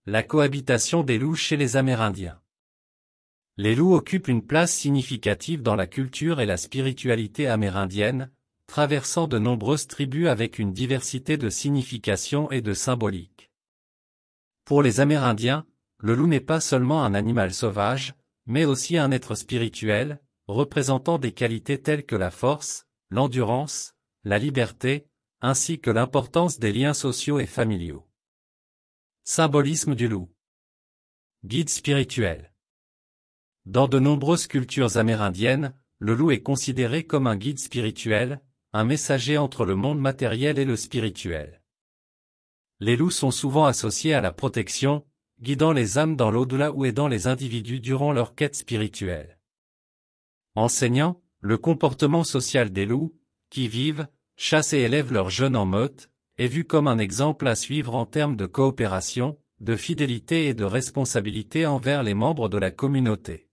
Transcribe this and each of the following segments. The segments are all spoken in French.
La cohabitation des loups chez les Amérindiens. Les loups occupent une place significative dans la culture et la spiritualité amérindienne, traversant de nombreuses tribus avec une diversité de significations et de symboliques. Pour les Amérindiens, le loup n'est pas seulement un animal sauvage, mais aussi un être spirituel, représentant des qualités telles que la force, l'endurance, la liberté, ainsi que l'importance des liens sociaux et familiaux. Symbolisme du loup. Guide spirituel. Dans de nombreuses cultures amérindiennes, le loup est considéré comme un guide spirituel, un messager entre le monde matériel et le spirituel. Les loups sont souvent associés à la protection, guidant les âmes dans l'au-delà ou aidant les individus durant leur quête spirituelle. Enseignant le comportement social des loups, qui vivent, chassent et élèvent leurs jeunes en meute, est vu comme un exemple à suivre en termes de coopération, de fidélité et de responsabilité envers les membres de la communauté.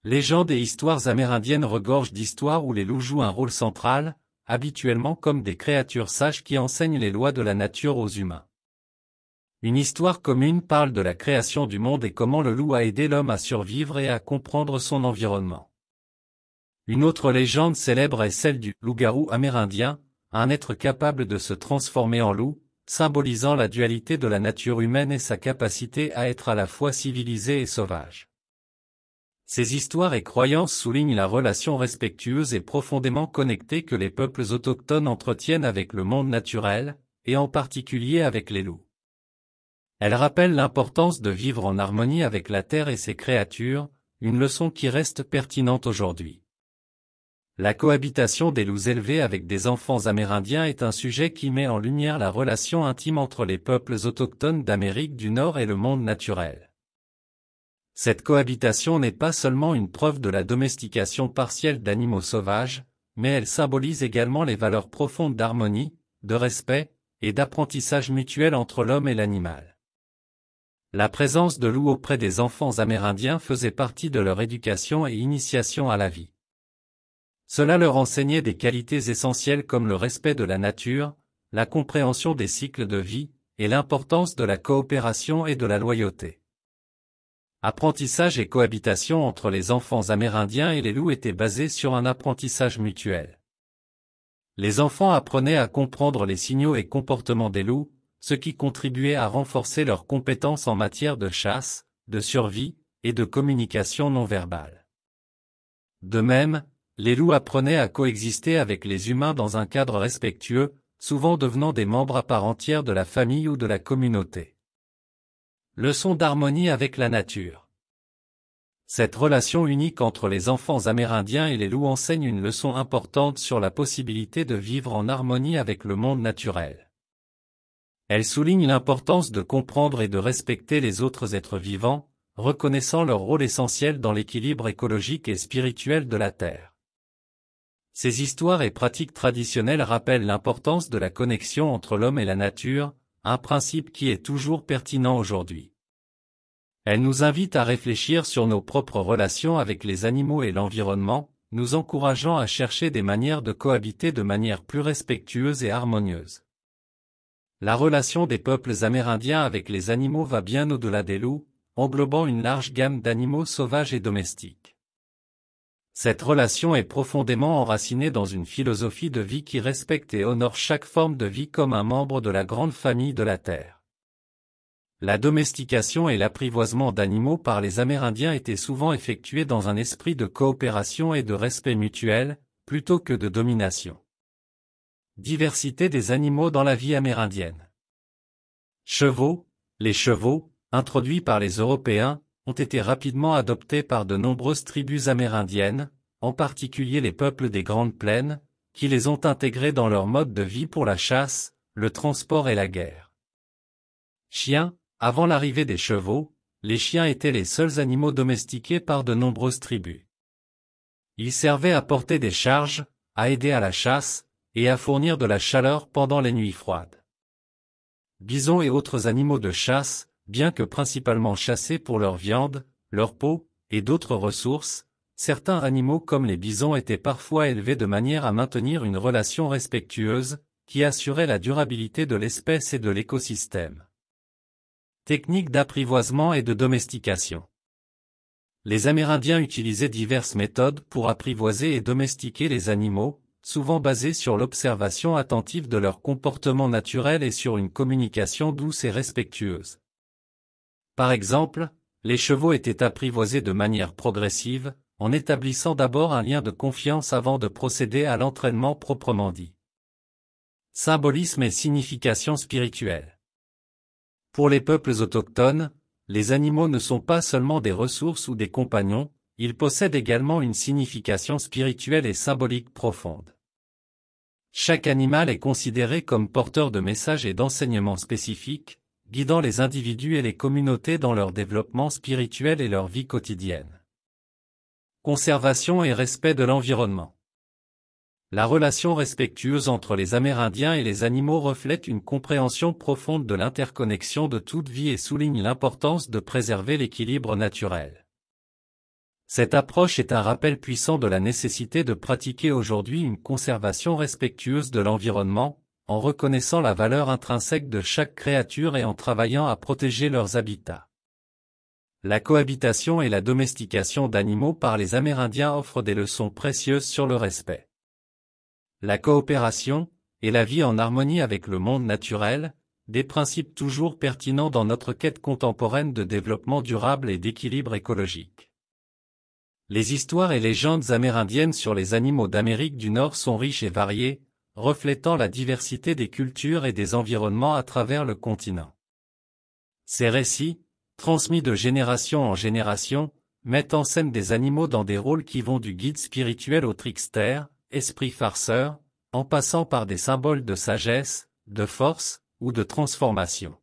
Légendes et histoires amérindiennes regorgent d'histoires où les loups jouent un rôle central, habituellement comme des créatures sages qui enseignent les lois de la nature aux humains. Une histoire commune parle de la création du monde et comment le loup a aidé l'homme à survivre et à comprendre son environnement. Une autre légende célèbre est celle du loup-garou amérindien, un être capable de se transformer en loup, symbolisant la dualité de la nature humaine et sa capacité à être à la fois civilisée et sauvage. Ces histoires et croyances soulignent la relation respectueuse et profondément connectée que les peuples autochtones entretiennent avec le monde naturel, et en particulier avec les loups. Elles rappellent l'importance de vivre en harmonie avec la terre et ses créatures, une leçon qui reste pertinente aujourd'hui. La cohabitation des loups élevés avec des enfants amérindiens est un sujet qui met en lumière la relation intime entre les peuples autochtones d'Amérique du Nord et le monde naturel. Cette cohabitation n'est pas seulement une preuve de la domestication partielle d'animaux sauvages, mais elle symbolise également les valeurs profondes d'harmonie, de respect, et d'apprentissage mutuel entre l'homme et l'animal. La présence de loups auprès des enfants amérindiens faisait partie de leur éducation et initiation à la vie. Cela leur enseignait des qualités essentielles comme le respect de la nature, la compréhension des cycles de vie, et l'importance de la coopération et de la loyauté. Apprentissage et cohabitation entre les enfants amérindiens et les loups étaient basés sur un apprentissage mutuel. Les enfants apprenaient à comprendre les signaux et comportements des loups, ce qui contribuait à renforcer leurs compétences en matière de chasse, de survie, et de communication non verbale. De même, les loups apprenaient à coexister avec les humains dans un cadre respectueux, souvent devenant des membres à part entière de la famille ou de la communauté. Leçon d'harmonie avec la nature. Cette relation unique entre les enfants amérindiens et les loups enseigne une leçon importante sur la possibilité de vivre en harmonie avec le monde naturel. Elle souligne l'importance de comprendre et de respecter les autres êtres vivants, reconnaissant leur rôle essentiel dans l'équilibre écologique et spirituel de la Terre. Ces histoires et pratiques traditionnelles rappellent l'importance de la connexion entre l'homme et la nature, un principe qui est toujours pertinent aujourd'hui. Elle nous invite à réfléchir sur nos propres relations avec les animaux et l'environnement, nous encourageant à chercher des manières de cohabiter de manière plus respectueuse et harmonieuse. La relation des peuples amérindiens avec les animaux va bien au-delà des loups, englobant une large gamme d'animaux sauvages et domestiques. Cette relation est profondément enracinée dans une philosophie de vie qui respecte et honore chaque forme de vie comme un membre de la grande famille de la Terre. La domestication et l'apprivoisement d'animaux par les Amérindiens étaient souvent effectués dans un esprit de coopération et de respect mutuel, plutôt que de domination. Diversité des animaux dans la vie amérindienne. Chevaux. Les chevaux, introduits par les Européens, ont été rapidement adoptés par de nombreuses tribus amérindiennes, en particulier les peuples des Grandes Plaines, qui les ont intégrés dans leur mode de vie pour la chasse, le transport et la guerre. Chiens. Avant l'arrivée des chevaux, les chiens étaient les seuls animaux domestiqués par de nombreuses tribus. Ils servaient à porter des charges, à aider à la chasse, et à fournir de la chaleur pendant les nuits froides. Bisons et autres animaux de chasse, bien que principalement chassés pour leur viande, leur peau, et d'autres ressources, certains animaux comme les bisons étaient parfois élevés de manière à maintenir une relation respectueuse, qui assurait la durabilité de l'espèce et de l'écosystème. Techniques d'apprivoisement et de domestication. Les Amérindiens utilisaient diverses méthodes pour apprivoiser et domestiquer les animaux, souvent basées sur l'observation attentive de leur comportement naturel et sur une communication douce et respectueuse. Par exemple, les chevaux étaient apprivoisés de manière progressive, en établissant d'abord un lien de confiance avant de procéder à l'entraînement proprement dit. Symbolisme et signification spirituelle. Pour les peuples autochtones, les animaux ne sont pas seulement des ressources ou des compagnons, ils possèdent également une signification spirituelle et symbolique profonde. Chaque animal est considéré comme porteur de messages et d'enseignements spécifiques, guidant les individus et les communautés dans leur développement spirituel et leur vie quotidienne. Conservation et respect de l'environnement. La relation respectueuse entre les Amérindiens et les animaux reflète une compréhension profonde de l'interconnexion de toute vie et souligne l'importance de préserver l'équilibre naturel. Cette approche est un rappel puissant de la nécessité de pratiquer aujourd'hui une conservation respectueuse de l'environnement, en reconnaissant la valeur intrinsèque de chaque créature et en travaillant à protéger leurs habitats. La cohabitation et la domestication d'animaux par les Amérindiens offrent des leçons précieuses sur le respect. La coopération, et la vie en harmonie avec le monde naturel, des principes toujours pertinents dans notre quête contemporaine de développement durable et d'équilibre écologique. Les histoires et légendes amérindiennes sur les animaux d'Amérique du Nord sont riches et variées, reflétant la diversité des cultures et des environnements à travers le continent. Ces récits, transmis de génération en génération, mettent en scène des animaux dans des rôles qui vont du guide spirituel au trickster, esprit farceur, en passant par des symboles de sagesse, de force, ou de transformation.